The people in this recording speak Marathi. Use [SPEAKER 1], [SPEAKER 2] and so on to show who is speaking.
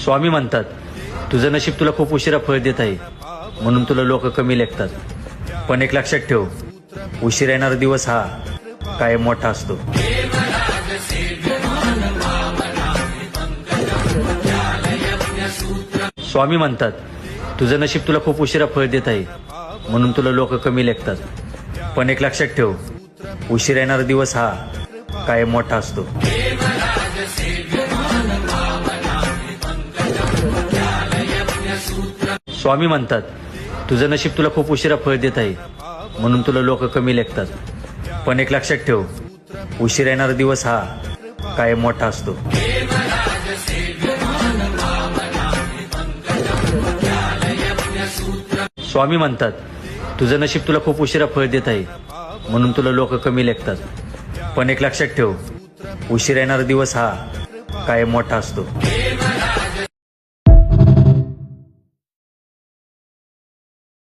[SPEAKER 1] स्वामी म्हणतात, तुझं नशीब तुला खूप उशिरा फळ देत आहे, म्हणून तुला लोक कमी लेखतात. पण एक लक्षात ठेव, उशिरा येणारा दिवस हा कायम मोठा असतो. स्वामी म्हणतात, तुझं नशीब तुला खूप उशिरा फळ देत आहे, म्हणून तुला लोक कमी लेखतात. पण एक लक्षात ठेव, उशिरा येणारा दिवस हा कायम मोठा असतो. स्वामी म्हणतात, तुझं नशीब तुला खूप उशिरा फळ देत आहे, म्हणून तुला लोक कमी लेखतात. पण एक लक्षात ठेव, उशिरा येणारा दिवस हा कायम मोठा असतो. स्वामी म्हणतात, तुझं नशीब तुला खूप उशिरा फळ देत आहे, म्हणून तुला लोक कमी लेखतात. पण एक लक्षात ठेव, उशिरा येणारा दिवस हा कायम मोठा असतो.